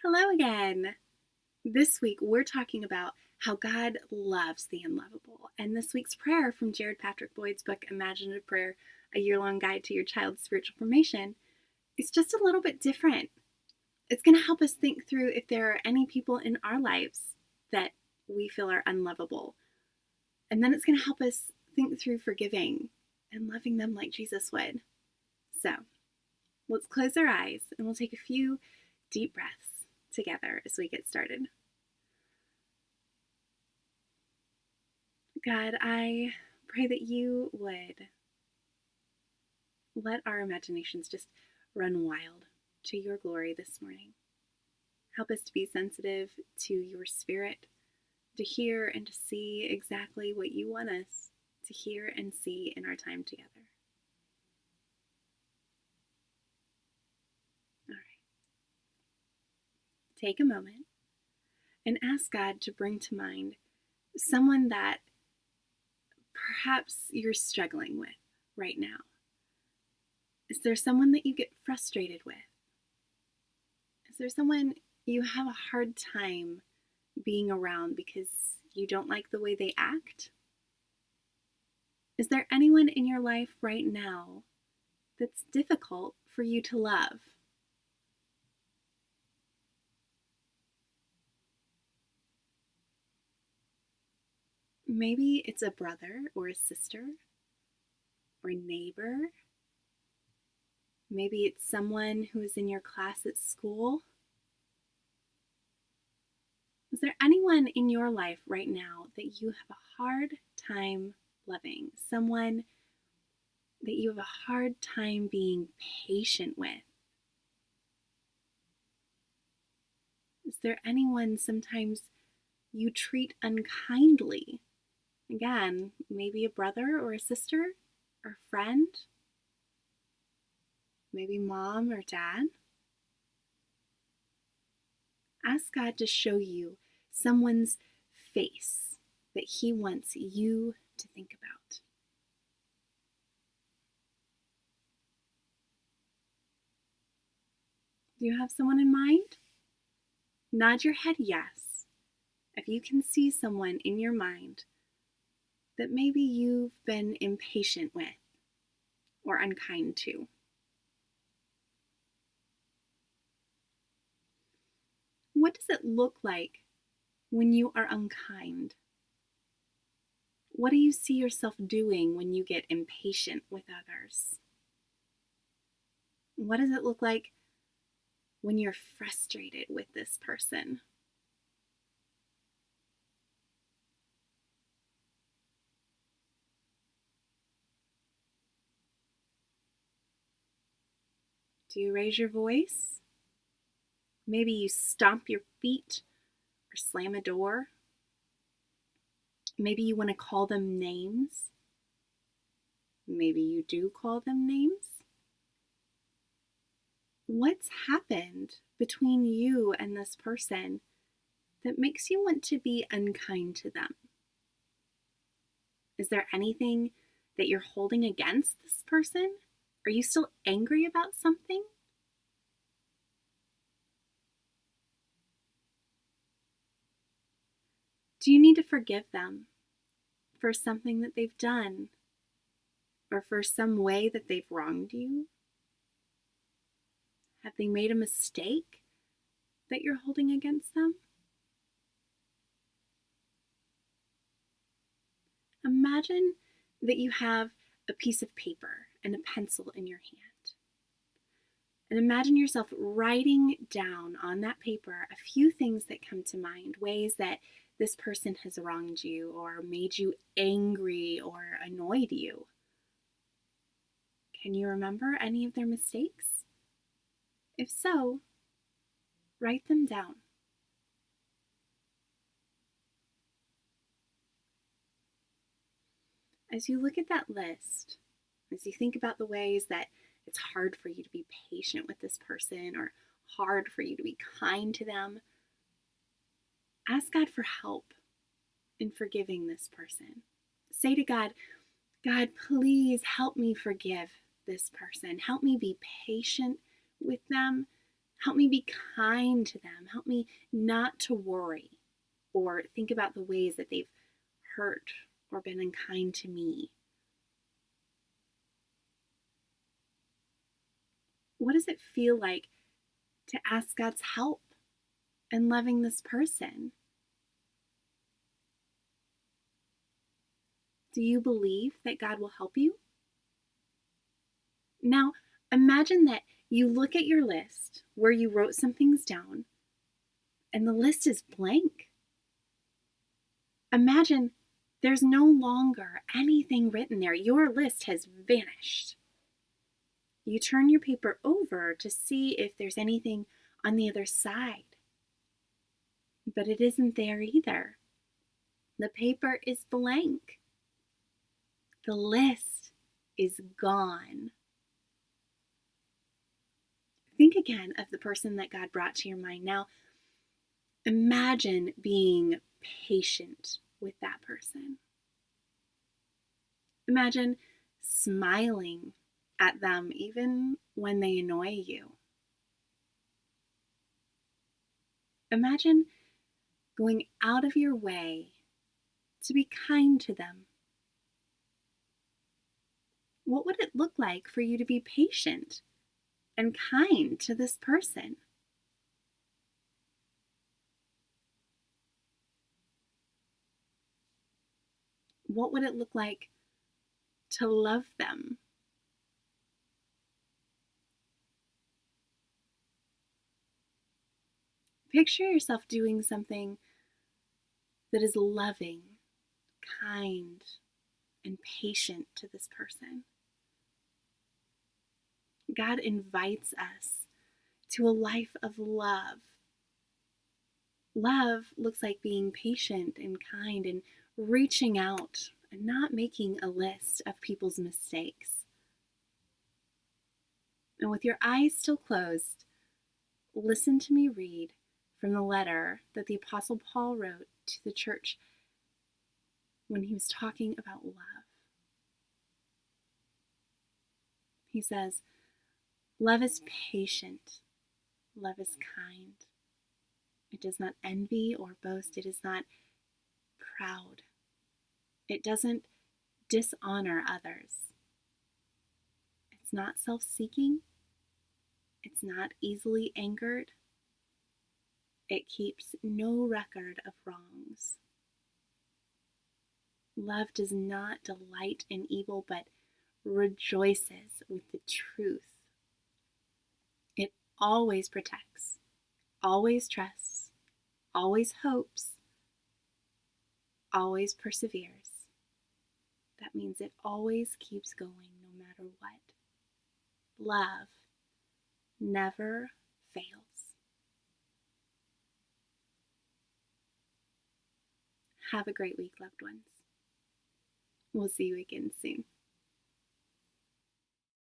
Hello again. This week we're talking about how God loves the unlovable. And this week's prayer from Jared Patrick Boyd's book, Imaginative Prayer, a year-long guide to your child's spiritual formation, is just a little bit different. It's going to help us think through if there are any people in our lives that we feel are unlovable. And then it's going to help us think through forgiving and loving them like Jesus would. So let's close our eyes and we'll take a few deep breaths together as we get started. God, I pray that you would let our imaginations just run wild to your glory this morning. Help us to be sensitive to your spirit, to hear and to see exactly what you want us to hear and see in our time together. All right. Take a moment and ask God to bring to mind someone that perhaps you're struggling with right now. Is there someone that you get frustrated with? Is there someone you have a hard time being around because you don't like the way they act? Is there anyone in your life right now that's difficult for you to love? Maybe it's a brother or a sister or a neighbor. Maybe it's someone who is in your class at school. Is there anyone in your life right now that you have a hard time loving? Someone that you have a hard time being patient with? Is there anyone sometimes you treat unkindly? Again, maybe a brother or a sister or a friend, maybe mom or dad. Ask God to show you someone's face that He wants you to think about. Do you have someone in mind? Nod your head yes if you can see someone in your mind that maybe you've been impatient with or unkind to. What does it look like when you are unkind? What do you see yourself doing when you get impatient with others? What does it look like when you're frustrated with this person? Do you raise your voice? Maybe you stomp your feet or slam a door. Maybe you want to call them names. Maybe you do call them names. What's happened between you and this person that makes you want to be unkind to them? Is there anything that you're holding against this person? Are you still angry about something? Do you need to forgive them for something that they've done or for some way that they've wronged you? Have they made a mistake that you're holding against them? Imagine that you have a piece of paper and a pencil in your hand. And imagine yourself writing down on that paper a few things that come to mind, ways that this person has wronged you or made you angry or annoyed you. Can you remember any of their mistakes? If so, write them down. As you look at that list, as you think about the ways that it's hard for you to be patient with this person or hard for you to be kind to them, ask God for help in forgiving this person. Say to God, God, please help me forgive this person. Help me be patient with them. Help me be kind to them. Help me not to worry or think about the ways that they've hurt or been unkind to me. What does it feel like to ask God's help in loving this person? Do you believe that God will help you? Now, imagine that you look at your list where you wrote some things down and the list is blank. Imagine there's no longer anything written there. Your list has vanished. You turn your paper over to see if there's anything on the other side, but it isn't there either. The paper is blank. The list is gone. Think again of the person that God brought to your mind. Now, imagine being patient with that person. Imagine smiling at them even when they annoy you. Imagine going out of your way to be kind to them. What would it look like for you to be patient and kind to this person? What would it look like to love them? Picture yourself doing something that is loving, kind, and patient to this person. God invites us to a life of love. Love looks like being patient and kind and reaching out and not making a list of people's mistakes. And with your eyes still closed, listen to me read from the letter that the Apostle Paul wrote to the church when he was talking about love. He says, "Love is patient. Love is kind. It does not envy or boast. It is not proud. It doesn't dishonor others. It's not self-seeking. It's not easily angered. It keeps no record of wrongs. Love does not delight in evil, but rejoices with the truth. It always protects, always trusts, always hopes, always perseveres. That means it always keeps going no matter what. Love never fails." Have a great week, loved ones. We'll see you again soon.